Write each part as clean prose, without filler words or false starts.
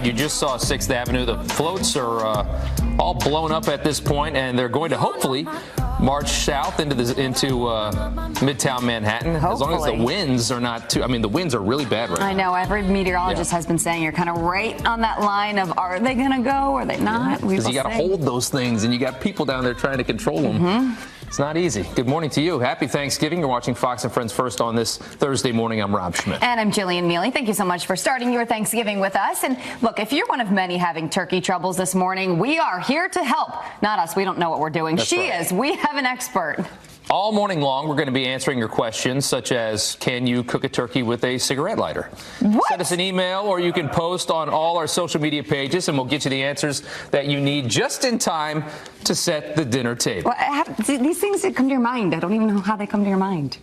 You just saw 6th Avenue. The floats are all blown up at this point, and they're going to hopefully march south into Midtown Manhattan. Hopefully. As long as the winds are not too. I mean, the winds are really bad right now. I know. Every meteorologist has been saying you're kind of right on that line of are they going to go? Are they not? Because you got to hold those things, and you got people down there trying to control them. It's not easy. Good morning to you. Happy Thanksgiving. You're watching Fox and Friends First on this Thursday morning. I'm Rob Schmidt. And I'm Jillian Mealy. Thank you so much for starting your Thanksgiving with us. And look, if you're one of many having turkey troubles this morning, we are here to help. Not us. We don't know what we're doing. She is. We have an expert. All morning long, we're going to be answering your questions, such as, can you cook a turkey with a cigarette lighter? What? Send us an email, or you can post on all our social media pages, and we'll get you the answers that you need just in time to set the dinner table. Well, these things that come to your mind, I don't even know how they come to your mind.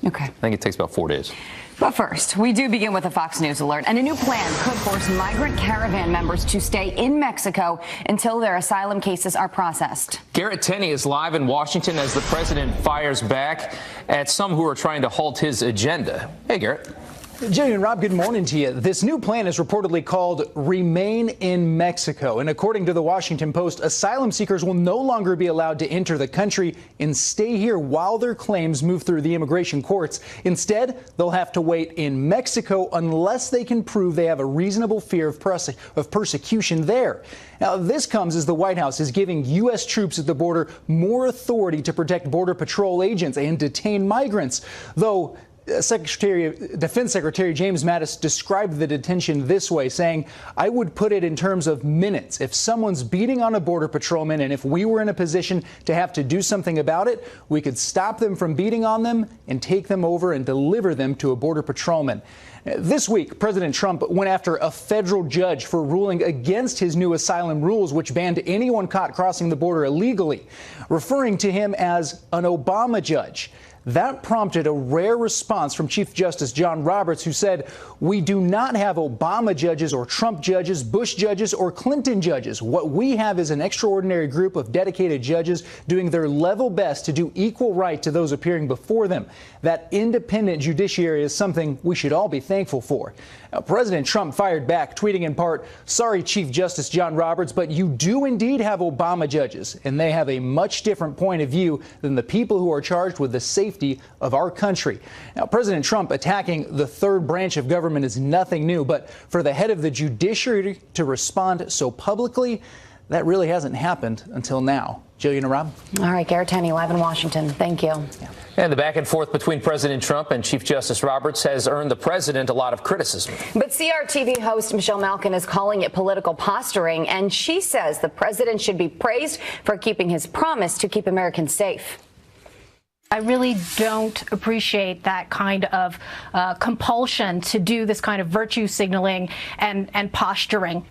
Okay. I think it takes about 4 days. But first, we do begin with a Fox News alert, and a new plan could force migrant caravan members to stay in Mexico until their asylum cases are processed. Garrett Tenney is live in Washington as the president fires back at some who are trying to halt his agenda. Hey, Garrett. Jillian and Rob, good morning to you. This new plan is reportedly called Remain in Mexico. And according to the Washington Post, asylum seekers will no longer be allowed to enter the country and stay here while their claims move through the immigration courts. Instead, they'll have to wait in Mexico unless they can prove they have a reasonable fear of persecution there. Now, this comes as the White House is giving U.S. troops at the border more authority to protect Border Patrol agents and detain migrants, though Defense Secretary James Mattis described the detention this way, saying, I would put it in terms of minutes. If someone's beating on a border patrolman and if we were in a position to have to do something about it, we could stop them from beating on them and take them over and deliver them to a border patrolman. This week, President Trump went after a federal judge for ruling against his new asylum rules, which banned anyone caught crossing the border illegally, referring to him as an Obama judge. That prompted a rare response from Chief Justice John Roberts, who said, we do not have Obama judges or Trump judges, Bush judges or Clinton judges. What we have is an extraordinary group of dedicated judges doing their level best to do equal right to those appearing before them. That independent judiciary is something we should all be thankful for. Now, President Trump fired back, tweeting in part, sorry, Chief Justice John Roberts, but you do indeed have Obama judges, and they have a much different point of view than the people who are charged with the safety of our country. Now, President Trump attacking the third branch of government is nothing new, but for the head of the judiciary to respond so publicly, that really hasn't happened until now. Jillian and Rob. All right, Garrett Tenney, live in Washington. Thank you. Yeah. And the back and forth between President Trump and Chief Justice Roberts has earned the president a lot of criticism. But CRTV host Michelle Malkin is calling it political posturing, and she says the president should be praised for keeping his promise to keep Americans safe. I really don't appreciate that kind of compulsion to do this kind of virtue signaling and posturing.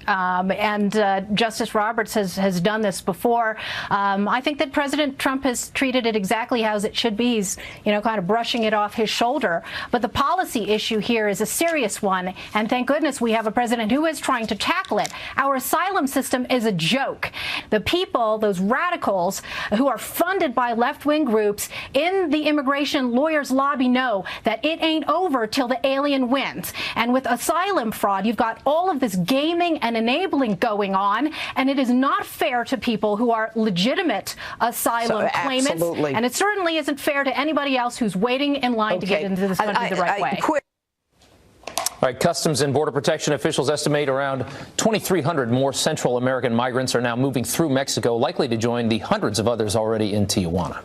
Justice Roberts has done this before. I think that President Trump has treated it exactly as it should be. He's, kind of brushing it off his shoulder. But the policy issue here is a serious one. And thank goodness we have a president who is trying to tackle it. Our asylum system is a joke. The people, those radicals who are funded by left-wing groups in the immigration lawyers lobby know that it ain't over till the alien wins. And with asylum fraud, you've got all of this gaming and enabling going on, and it is not fair to people who are legitimate asylum claimants. Absolutely. And it certainly isn't fair to anybody else who's waiting in line to get into this country the right way. All right, Customs and Border Protection officials estimate around 2,300 more Central American migrants are now moving through Mexico, likely to join the hundreds of others already in Tijuana.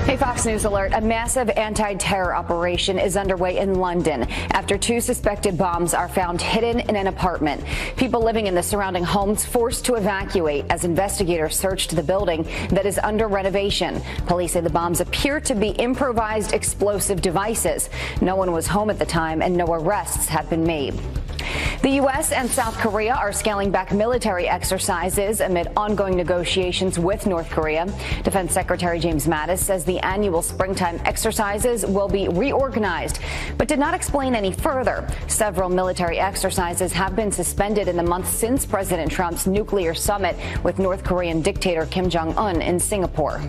Hey, Fox News alert. A massive anti-terror operation is underway in London after 2 suspected bombs are found hidden in an apartment. People living in the surrounding homes forced to evacuate as investigators searched the building that is under renovation. Police say the bombs appear to be improvised explosive devices. No one was home at the time and no arrests have been made. The U.S. and South Korea are scaling back military exercises amid ongoing negotiations with North Korea. Defense Secretary James Mattis says the annual springtime exercises will be reorganized, but did not explain any further. Several military exercises have been suspended in the months since President Trump's nuclear summit with North Korean dictator Kim Jong-un in Singapore.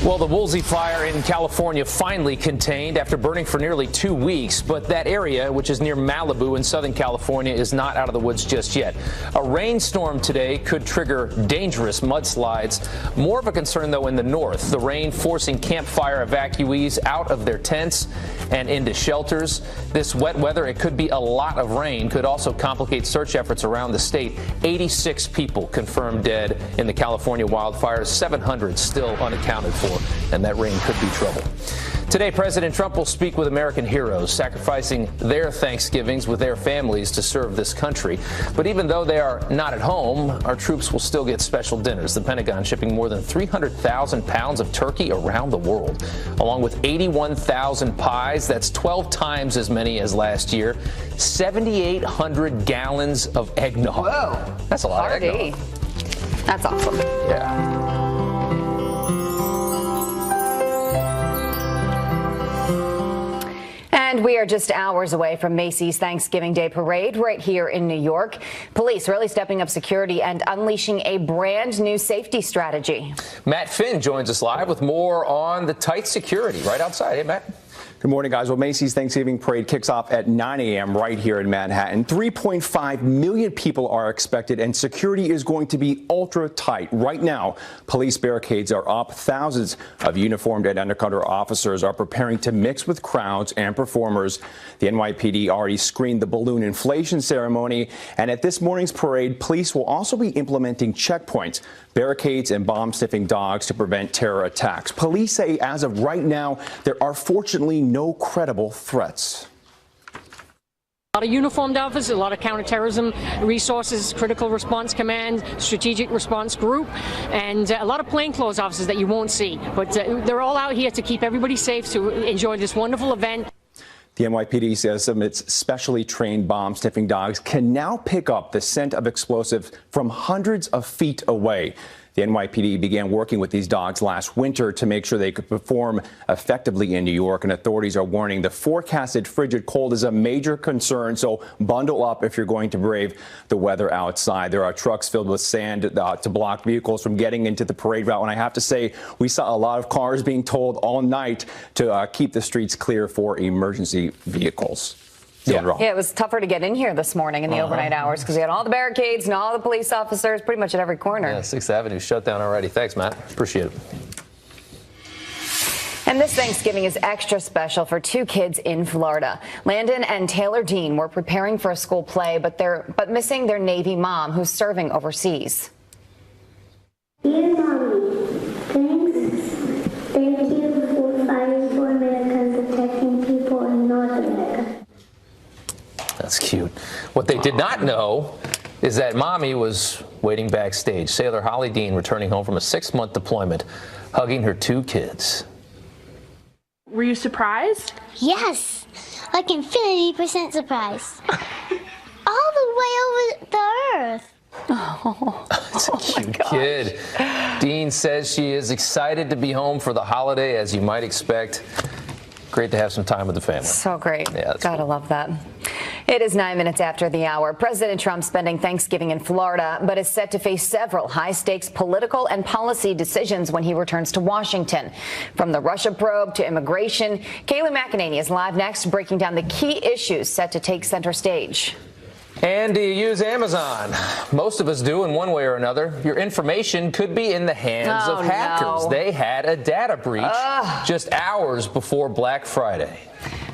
Well, the Woolsey fire in California finally contained after burning for nearly 2 weeks. But that area, which is near Malibu in Southern California, is not out of the woods just yet. A rainstorm today could trigger dangerous mudslides. More of a concern, though, in the north. The rain forcing campfire evacuees out of their tents and into shelters. This wet weather, it could be a lot of rain, could also complicate search efforts around the state. 86 people confirmed dead in the California wildfires, 700 still unaccounted for. And that rain could be trouble. Today, President Trump will speak with American heroes, sacrificing their Thanksgivings with their families to serve this country. But even though they are not at home, our troops will still get special dinners. The Pentagon shipping more than 300,000 pounds of turkey around the world, along with 81,000 pies. That's 12 times as many as last year. 7,800 gallons of eggnog. Whoa. That's a lot of eggnog. That's awesome. Yeah. And we are just hours away from Macy's Thanksgiving Day Parade right here in New York. Police really stepping up security and unleashing a brand new safety strategy. Matt Finn joins us live with more on the tight security right outside. Hey, Matt. Good morning, guys. Well, Macy's Thanksgiving Parade kicks off at 9 a.m. right here in Manhattan. 3.5 million people are expected, and security is going to be ultra tight. Right now, police barricades are up. Thousands of uniformed and undercover officers are preparing to mix with crowds and performers. The NYPD already screened the balloon inflation ceremony, and at this morning's parade, police will also be implementing checkpoints, barricades, and bomb-sniffing dogs to prevent terror attacks. Police say as of right now, there are fortunately no credible threats. A lot of uniformed officers, a lot of counterterrorism resources, critical response command, strategic response group, and a lot of plainclothes officers that you won't see. But they're all out here to keep everybody safe, to enjoy this wonderful event. The NYPD says some of its specially trained bomb-sniffing dogs can now pick up the scent of explosives from hundreds of feet away. The NYPD began working with these dogs last winter to make sure they could perform effectively in New York, and authorities are warning the forecasted frigid cold is a major concern, so bundle up if you're going to brave the weather outside. There are trucks filled with sand to block vehicles from getting into the parade route, and I have to say, we saw a lot of cars being told all night to keep the streets clear for emergency vehicles. Yeah, it was tougher to get in here this morning in the overnight hours because we had all the barricades and all the police officers pretty much at every corner. Yeah, 6th Avenue shut down already. Thanks, Matt. Appreciate it. And this Thanksgiving is extra special for two kids in Florida. Landon and Taylor Dean were preparing for a school play, but missing their Navy mom who's serving overseas. Dear Mommy, thank you for fighting for America and protecting people in North America. That's cute. What they did not know is that Mommy was waiting backstage. Sailor Holly Dean returning home from a 6-month deployment, hugging her 2 kids. Were you surprised? Yes, like infinity% surprised. All the way over the earth. Oh, that's a cute kid. Dean says she is excited to be home for the holiday, as you might expect. Great to have some time with the family. So great. Yeah, Gotta love that. It is 9 minutes after the hour. President Trump spending Thanksgiving in Florida, but is set to face several high-stakes political and policy decisions when he returns to Washington. From the Russia probe to immigration, Kayleigh McEnany is live next, breaking down the key issues set to take center stage. And do you use Amazon? Most of us do in one way or another. Your information could be in the hands of hackers. No. They had a data breach just hours before Black Friday.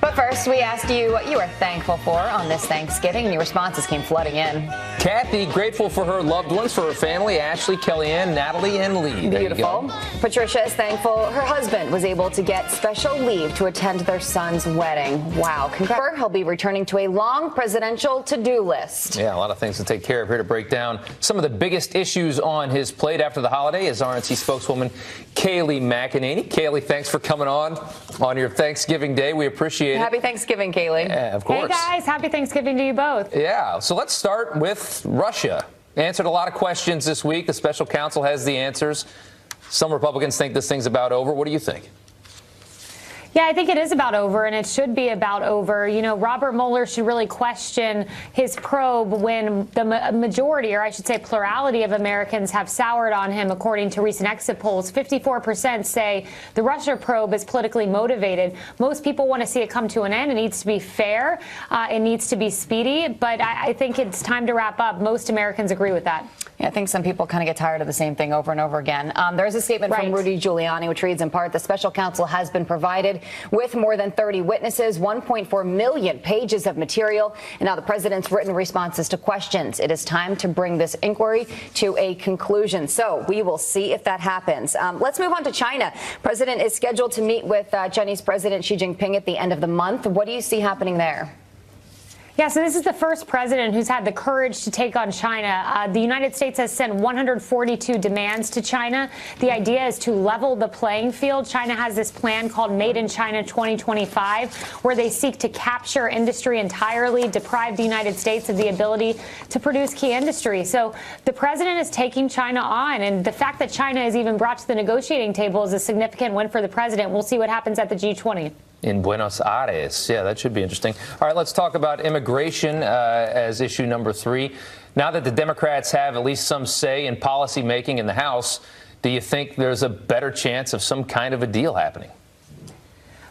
But first, we asked you what you are thankful for on this Thanksgiving, and your responses came flooding in. Kathy, grateful for her loved ones, for her family, Ashley, Kellyanne, Natalie, and Lee. Beautiful. Patricia is thankful her husband was able to get special leave to attend their son's wedding. Wow. Congrats. He'll be returning to a long presidential to-do list. Yeah, a lot of things to take care of. Here to break down some of the biggest issues on his plate after the holiday is RNC spokeswoman Kayleigh McEnany. Kayleigh, thanks for coming on your Thanksgiving Day. We appreciate it. Happy Thanksgiving, Kayleigh. Yeah, of course. Hey guys, happy Thanksgiving to you both. Yeah, so let's start with Russia. Answered a lot of questions this week. The special counsel has the answers. Some Republicans think this thing's about over. What do you think? Yeah, I think it is about over, and it should be about over. You know, Robert Mueller should really question his probe when the majority, or I should say plurality of Americans have soured on him, according to recent exit polls. 54% say the Russia probe is politically motivated. Most people want to see it come to an end. It needs to be fair. It needs to be speedy. But I think it's time to wrap up. Most Americans agree with that. Yeah, I think some people kind of get tired of the same thing over and over again. There's a statement from Rudy Giuliani, which reads in part, the special counsel has been provided with more than 30 witnesses, 1.4 million pages of material, and now the president's written responses to questions. It is time to bring this inquiry to a conclusion. So we will see if that happens. Let's move on to China. President is scheduled to meet with Chinese President Xi Jinping at the end of the month. What do you see happening there? Yeah, so this is the first president who's had the courage to take on China. The United States has sent 142 demands to China. The idea is to level the playing field. China has this plan called Made in China 2025, where they seek to capture industry entirely, deprive the United States of the ability to produce key industry. So the president is taking China on, and the fact that China is even brought to the negotiating table is a significant win for the president. We'll see what happens at the G20. In Buenos Aires. Yeah, that should be interesting. All right, let's talk about immigration as issue number 3. Now that the Democrats have at least some say in policy making in the House, do you think there's a better chance of some kind of a deal happening?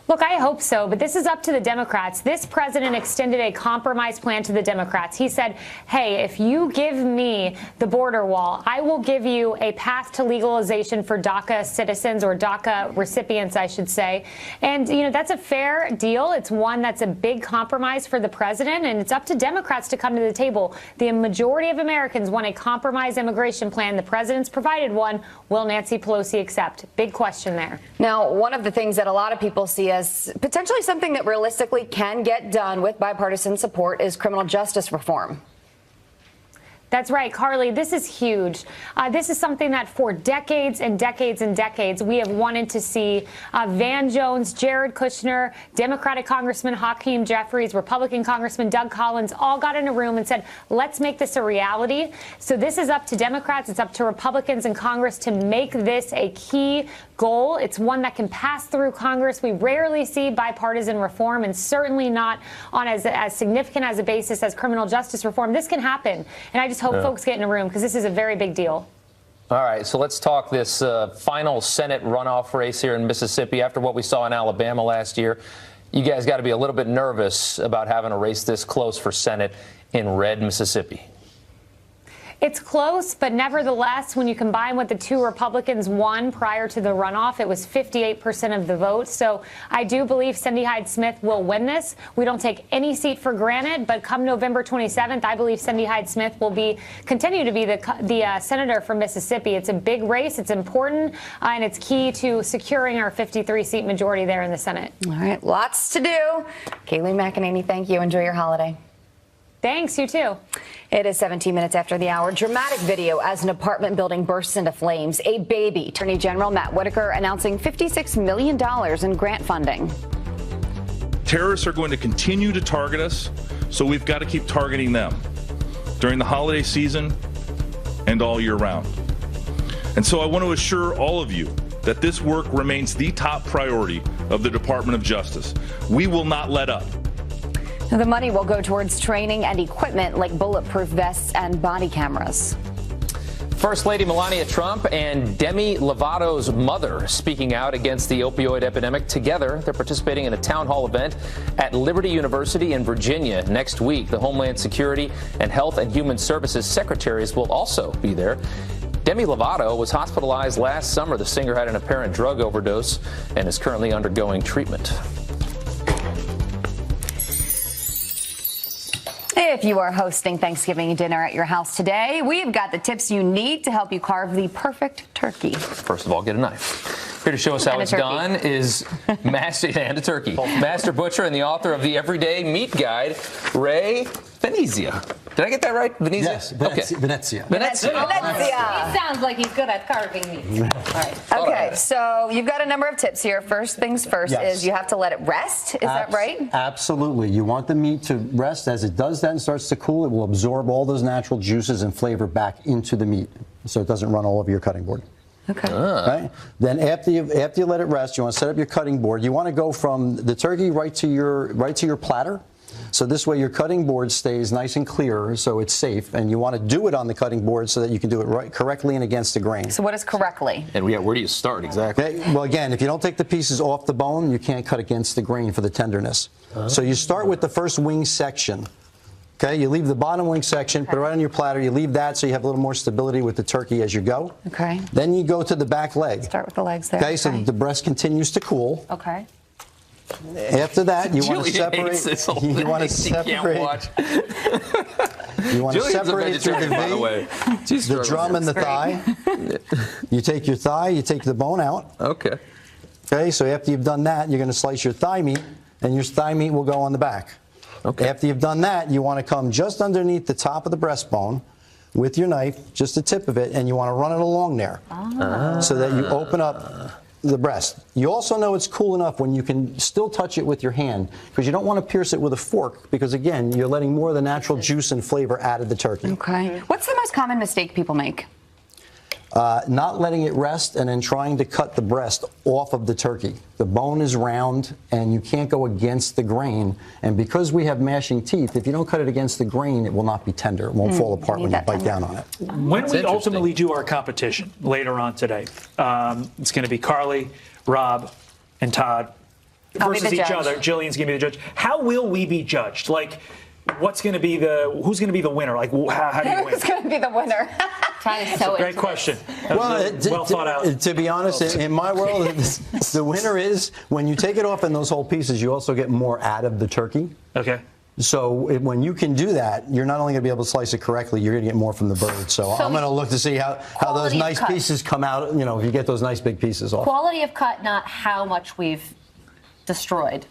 Look, I hope so, but this is up to the Democrats. This president extended a compromise plan to the Democrats. He said, hey, if you give me the border wall, I will give you a path to legalization for DACA citizens, or DACA recipients, I should say. And, you know, that's a fair deal. It's one that's a big compromise for the president, and it's up to Democrats to come to the table. The majority of Americans want a compromise immigration plan. The president's provided one. Will Nancy Pelosi accept? Big question there. Now, one of the things that a lot of people see as potentially something that realistically can get done with bipartisan support is criminal justice reform. That's right, Carly. This is huge. This is something that for decades and decades and decades we have wanted to see. Van Jones, Jared Kushner, Democratic Congressman Hakeem Jeffries, Republican Congressman Doug Collins all got in a room and said, let's make this a reality. So this is up to Democrats. It's up to Republicans in Congress to make this a key goal. It's one that can pass through Congress. We rarely see bipartisan reform, and certainly not on as significant as a basis as criminal justice reform. This can happen. And I just hope folks get in a room, because this is a very big deal. All right, so let's talk this final Senate runoff race here in Mississippi. After what we saw in Alabama last year, you guys got to be a little bit nervous about having a race this close for Senate in red Mississippi. It's close, but nevertheless, when you combine what the two Republicans won prior to the runoff, it was 58% of the vote. So I do believe Cindy Hyde-Smith will win this. We don't take any seat for granted, but come November 27th, I believe Cindy Hyde-Smith will continue to be the senator from Mississippi. It's a big race. It's important, and it's key to securing our 53-seat majority there in the Senate. All right, lots to do. Kayleigh McEnany, thank you. Enjoy your holiday. Thanks, you too. It is 17 minutes after the hour. Dramatic video as an apartment building bursts into flames. A baby. Attorney General Matt Whitaker announcing $56 million in grant funding. Terrorists are going to continue to target us, so we've got to keep targeting them during the holiday season and all year round. And so I want to assure all of you that this work remains the top priority of the Department of Justice. We will not let up. The money will go towards training and equipment like bulletproof vests and body cameras. First Lady Melania Trump and Demi Lovato's mother speaking out against the opioid epidemic. Together, they're participating in a town hall event at Liberty University in Virginia next week. The Homeland Security and Health and Human Services secretaries will also be there. Demi Lovato was hospitalized last summer. The singer had an apparent drug overdose and is currently undergoing treatment. If you are hosting Thanksgiving dinner at your house today, we've got the tips you need to help you carve the perfect turkey. First of all, get a knife. Here to show us how it's done is Master Butcher and the author of the Everyday Meat Guide, Ray Venezia. Did I get that right? Venezia? Yes, Venezia. Venezia. He sounds like he's good at carving meat. All right. Okay, so you've got a number of tips here. First things first is you have to let it rest. Is that right? Absolutely. You want the meat to rest. As it does that and starts to cool, it will absorb all those natural juices and flavor back into the meat, so it doesn't run all over your cutting board. Okay. Right? Then after you let it rest, you want to set up your cutting board. You want to go from the turkey right to your platter. So this way your cutting board stays nice and clear, so it's safe. And you want to do it on the cutting board so that you can do it correctly and against the grain. So what is correctly? And where do you start exactly? Okay. Well, again, if you don't take the pieces off the bone, you can't cut against the grain for the tenderness. So you start with the first wing section. Okay, you leave the bottom wing section, put it right on your platter. You leave that so you have a little more stability with the turkey as you go. Okay. Then you go to the back leg. Start with the legs there. Okay, so that the breast continues to cool. Okay. After that, you want to separate. You want to separate. You want to separate through the drum and the thigh. You take your thigh, you take the bone out. Okay. Okay, so after you've done that, you're going to slice your thigh meat, and your thigh meat will go on the back. Okay. After you've done that, you want to come just underneath the top of the breastbone with your knife, just the tip of it, and you want to run it along there so that you open up the breast. You also know it's cool enough when you can still touch it with your hand, because you don't want to pierce it with a fork, because again, you're letting more of the natural juice and flavor out of the turkey. Okay. What's the most common mistake people make? Not letting it rest and then trying to cut the breast off of the turkey. The bone is round and you can't go against the grain. And because we have mashing teeth, if you don't cut it against the grain, it will not be tender. It won't fall apart when you bite down on it. When we ultimately do our competition later on today, it's going to be Carly, Rob, and Todd versus each other. Jillian's going to be the judge. How will we be judged? Like, who's going to be the winner? Like, how do you win? Who's going to be the winner? Great question. Well thought out. To be honest, in my world, the winner is when you take it off in those whole pieces, you also get more out of the turkey. Okay. So when you can do that, you're not only going to be able to slice it correctly, you're going to get more from the bird. So I'm going to look to see how those nice pieces come out, if you get those nice big pieces off. Quality of cut, not how much we've destroyed.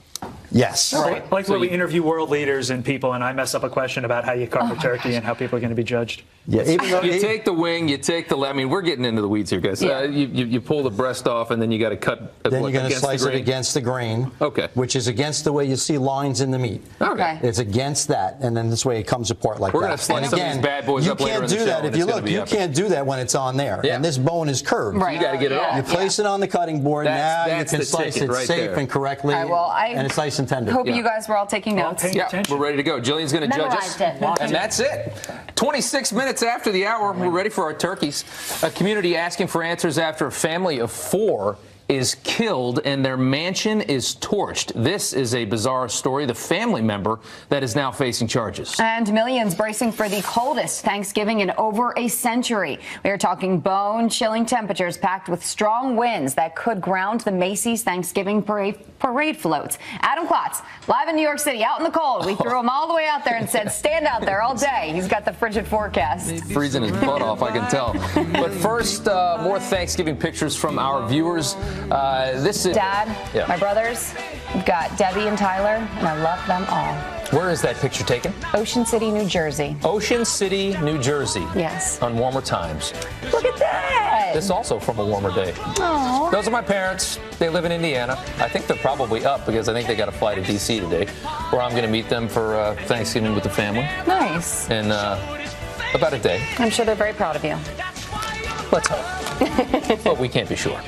Yes. Like where we interview world leaders and people, and I mess up a question about how you carve a turkey and how people are going to be judged. Yeah, you take the wing, you take the. I mean, we're getting into the weeds here, guys. Yeah. You pull the breast off, and then you got to cut. Then you're going to slice it against the grain. Okay. Which is against the way you see lines in the meat. Okay. It's against that, and then this way it comes apart like that. We're going to slice some of these bad boys up later in the show. You can't do that if you look. You can't do that when it's on there. Yeah. And this bone is curved. Right. You got to get it off. You place it on the cutting board. Now you can the slice it right safe there. and correctly, and it's nice and tender. Hope you guys were all taking notes. Yeah, we're ready to go. Jillian's going to judge us. And that's it. 26 minutes after the hour, we're ready for our turkeys. A community asking for answers after a family of 4 is killed and their mansion is torched. This is a bizarre story. The family member that is now facing charges. And millions bracing for the coldest Thanksgiving in over a century. We are talking bone-chilling temperatures packed with strong winds that could ground the Macy's Thanksgiving parade floats. Adam Klotz, live in New York City, out in the cold. We threw him all the way out there and said, stand out there all day. He's got the frigid forecast. Freezing his butt off, I can tell. But first, more Thanksgiving pictures from our viewers. This is Dad, my brothers. We've got Debbie and Tyler, and I love them all. Where is that picture taken? Ocean City, New Jersey. Ocean City, New Jersey. Yes. On warmer times. Look at that. This also from a warmer day. Aww. Those are my parents. They live in Indiana. I think they're probably up because I think they got to fly to D.C. today, where I'm going to meet them for Thanksgiving with the family. Nice. In about a day. I'm sure they're very proud of you. Let's hope. But we can't be sure.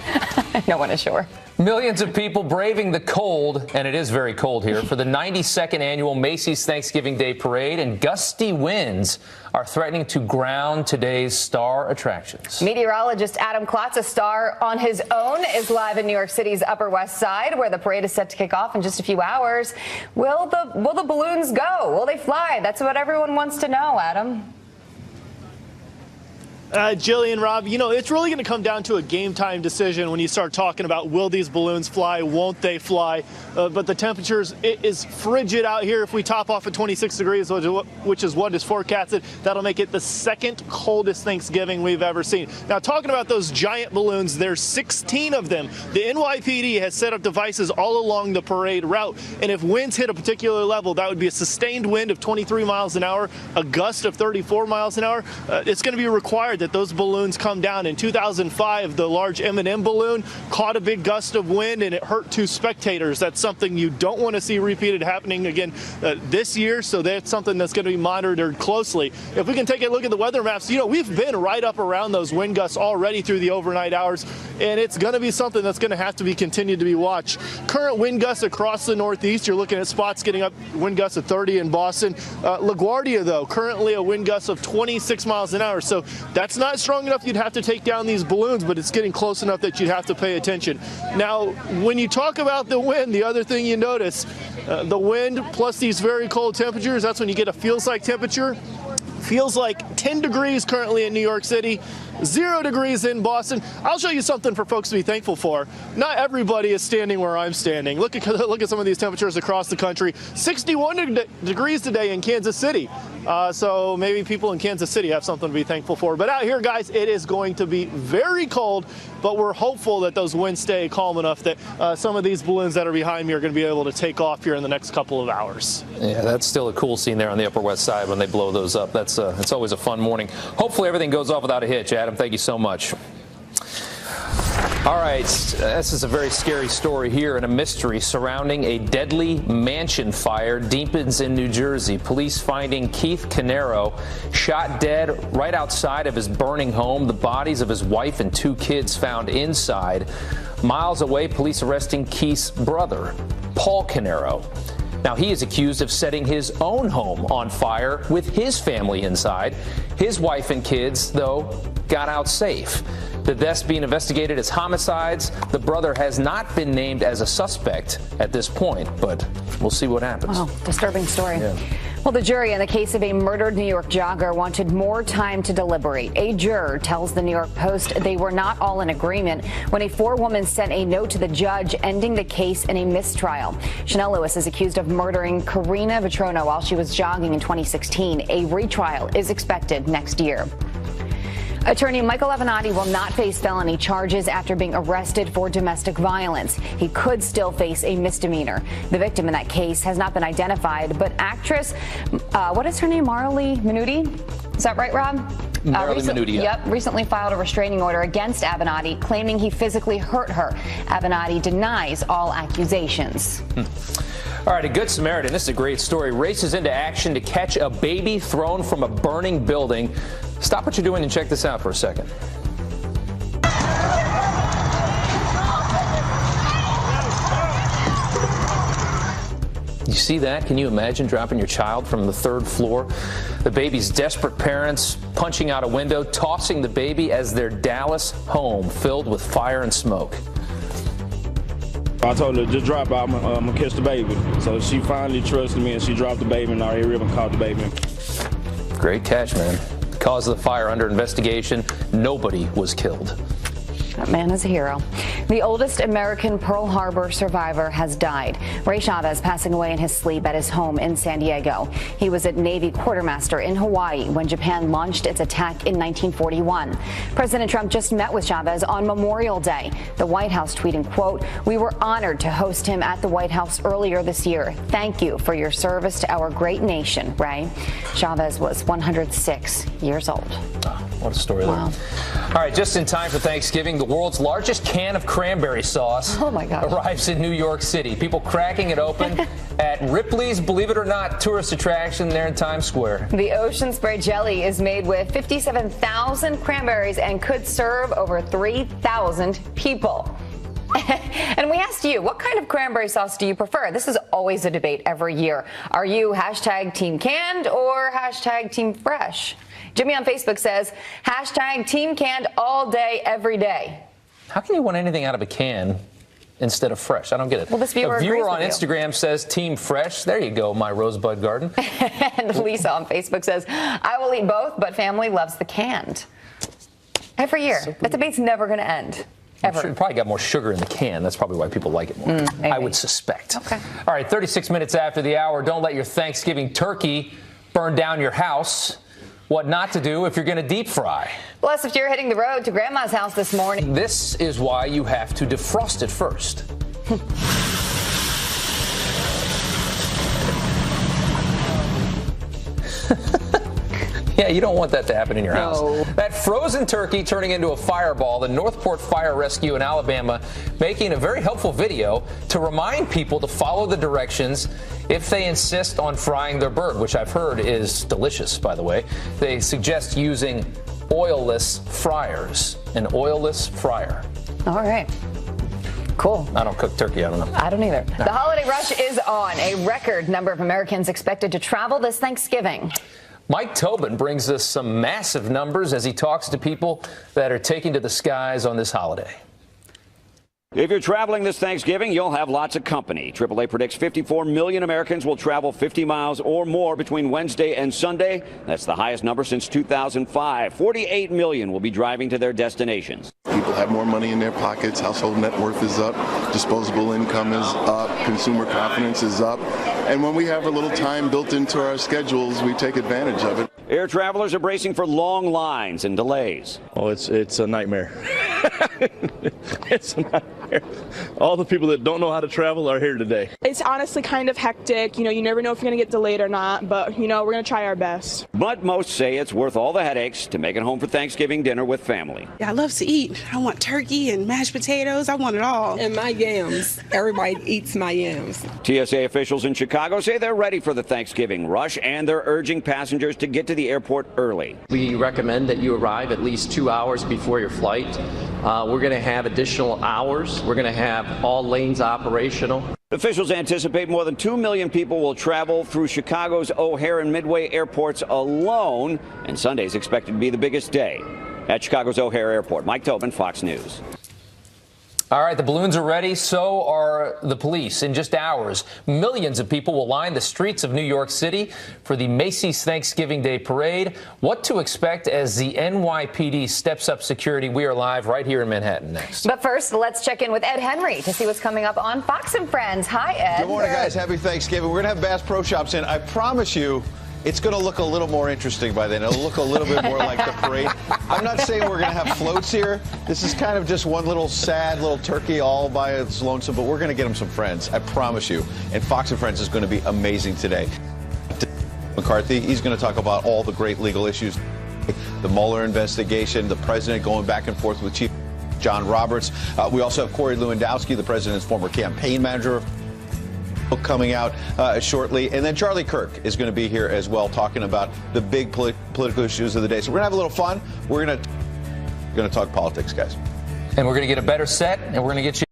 No one is sure. Millions of people braving the cold, and it is very cold here, for the 92nd annual Macy's Thanksgiving Day Parade, and gusty winds are threatening to ground today's star attractions. Meteorologist Adam Klotz, a star on his own, is live in New York City's Upper West Side, where the parade is set to kick off in just a few hours. Will the balloons go? Will they fly? That's what everyone wants to know, Adam. Jillian, Rob, it's really going to come down to a game time decision when you start talking about will these balloons fly, won't they fly? But the temperatures, it is frigid out here. If we top off at 26 degrees, which is what is forecasted, that'll make it the second coldest Thanksgiving we've ever seen. Now, talking about those giant balloons, there's 16 of them. The NYPD has set up devices all along the parade route, and if winds hit a particular level, that would be a sustained wind of 23 miles an hour, a gust of 34 miles an hour. It's going to be required required that those balloons come down. In 2005, the large M&M balloon caught a big gust of wind and it hurt 2 spectators. That's something you don't want to see repeated happening again this year, so that's something that's going to be monitored closely. If we can take a look at the weather maps, we've been right up around those wind gusts already through the overnight hours, and it's going to be something that's going to have to be continued to be watched. Current wind gusts across the Northeast, you're looking at spots getting up wind gusts of 30 in Boston. LaGuardia, though, currently a wind gust of 26 miles an hour, so that's not strong enough you'd have to take down these balloons, but it's getting close enough that you'd have to pay attention. Now, when you talk about the wind, the other thing you notice, the wind plus these very cold temperatures, that's when you get a feels like temperature. Feels like 10 degrees currently in New York City, 0 degrees in Boston. I'll show you something for folks to be thankful for. Not everybody is standing where I'm standing. Look at some of these temperatures across the country. 61 degrees today in Kansas City. So maybe people in Kansas City have something to be thankful for. But out here, guys, it is going to be very cold, but we're hopeful that those winds stay calm enough that some of these balloons that are behind me are going to be able to take off here in the next couple of hours. Yeah, that's still a cool scene there on the Upper West Side when they blow those up. It's always a fun morning. Hopefully everything goes off without a hitch, Adam. Thank you so much. All right, this is a very scary story here and a mystery surrounding a deadly mansion fire deepens in New Jersey. Police finding Keith Canero shot dead right outside of his burning home. The bodies of his wife and 2 kids found inside. Miles away, police arresting Keith's brother, Paul Canero. Now, he is accused of setting his own home on fire with his family inside. His wife and kids, though, got out safe. The deaths being investigated as homicides. The brother has not been named as a suspect at this point, but we'll see what happens. Wow, disturbing story. Yeah. Well, the jury in the case of a murdered New York jogger wanted more time to deliberate. A juror tells the New York Post they were not all in agreement when a 4-woman sent a note to the judge ending the case in a mistrial. Chanel Lewis is accused of murdering Karina Vetrono while she was jogging in 2016. A retrial is expected next year. Attorney Michael Avenatti will not face felony charges after being arrested for domestic violence. He could still face a misdemeanor. The victim in that case has not been identified, but actress, what is her name, Marlee Manuti? Is that right, Rob? Marlee Manuti. Yep, recently filed a restraining order against Avenatti, claiming he physically hurt her. Avenatti denies all accusations. All right, a Good Samaritan, this is a great story, races into action to catch a baby thrown from a burning building. Stop what you're doing and check this out for a second. You see that? Can you imagine dropping your child from the 3rd floor? The baby's desperate parents punching out a window, tossing the baby as their Dallas home filled with fire and smoke. I told her, just drop out, I'm going to catch the baby. So she finally trusted me and she dropped the baby and I ribbon caught the baby. Great catch, man. The cause of the fire under investigation. Nobody was killed. That man is a hero. The oldest American Pearl Harbor survivor has died. Ray Chavez passing away in his sleep at his home in San Diego. He was a Navy quartermaster in Hawaii when Japan launched its attack in 1941. President Trump just met with Chavez on Memorial Day. The White House tweeting, quote, "We were honored to host him at the White House earlier this year. Thank you for your service to our great nation, Ray." Chavez was 106 years old. What a story. Wow. All right, just in time for Thanksgiving, the world's largest can of cranberry sauce arrives in New York City. People cracking it open at Ripley's, believe it or not, tourist attraction there in Times Square. The Ocean Spray Jelly is made with 57,000 cranberries and could serve over 3,000 people. And we asked you, what kind of cranberry sauce do you prefer? This is always a debate every year. Are you hashtag Team Canned or hashtag Team Fresh? Jimmy on Facebook says, hashtag Team Canned all day, every day. How can you want anything out of a can instead of fresh? I don't get it. Well, this viewer a viewer on agrees with you. Instagram says Team Fresh. There you go, my Rosebud Garden. And Lisa on Facebook says, I will eat both, but family loves the canned. Every year. That debate's never going to end. Ever. Sure, you probably got more sugar in the can. That's probably why people like it more. I would suspect. Okay. All right, 36 minutes after the hour. Don't let your Thanksgiving turkey burn down your house. What not to do if you're going to deep fry. Plus, if you're hitting the road to Grandma's house this morning. This is why you have to defrost it first. Yeah, you don't want that to happen in your house. No. That frozen turkey turning into a fireball, the Northport Fire Rescue in Alabama making a very helpful video to remind people to follow the directions if they insist on frying their bird, which I've heard is delicious, by the way. They suggest using oilless fryers, an oilless fryer. All right. Cool. I don't cook turkey. I don't know. I don't either. The holiday rush is on. A record number of Americans expected to travel this Thanksgiving. Mike Tobin brings us some massive numbers as he talks to people that are taking to the skies on this holiday. If you're traveling this Thanksgiving, you'll have lots of company. AAA predicts 54 million Americans will travel 50 miles or more between Wednesday and Sunday. That's the highest number since 2005. 48 million will be driving to their destinations. People have more money in their pockets. Household net worth is up. Disposable income is up. Consumer confidence is up. And when we have a little time built into our schedules, we take advantage of it. Air travelers are bracing for long lines and delays. Oh, it's a nightmare. It's a nightmare. All the people that don't know how to travel are here today. It's honestly kind of hectic. You never know if you're going to get delayed or not, but, we're going to try our best. But most say it's worth all the headaches to make it home for Thanksgiving dinner with family. Yeah, I love to eat. I want turkey and mashed potatoes. I want it all. And my yams. Everybody eats my yams. TSA officials in Chicago say they're ready for the Thanksgiving rush, and they're urging passengers to get to the airport early. We recommend that you arrive at least 2 hours before your flight. We're going to have additional hours. We're going to have all lanes operational. Officials anticipate more than 2 million people will travel through Chicago's O'Hare and Midway airports alone, and Sunday is expected to be the biggest day. At Chicago's O'Hare Airport, Mike Tobin, Fox News. All right, the balloons are ready. So are the police. In just hours, millions of people will line the streets of New York City for the Macy's Thanksgiving Day Parade. What to expect as the NYPD steps up security. We are live right here in Manhattan next. But first, let's check in with Ed Henry to see what's coming up on Fox and Friends. Hi, Ed. Good morning, guys. Happy Thanksgiving. We're going to have Bass Pro Shops in. I promise you, it's going to look a little more interesting by then. It'll look a little bit more like the parade. I'm not saying we're going to have floats here. This is kind of just one little sad little turkey all by its lonesome, but we're going to get him some friends. I promise you. And Fox and Friends is going to be amazing today. McCarthy, he's going to talk about all the great legal issues. The Mueller investigation, the president going back and forth with Chief John Roberts. We also have Corey Lewandowski, the president's former campaign manager, coming out shortly. And then Charlie Kirk is going to be here as well, talking about the big political issues of the day. So we're going to have a little fun. We're going to talk politics, guys. And we're going to get a better set, and we're going to get you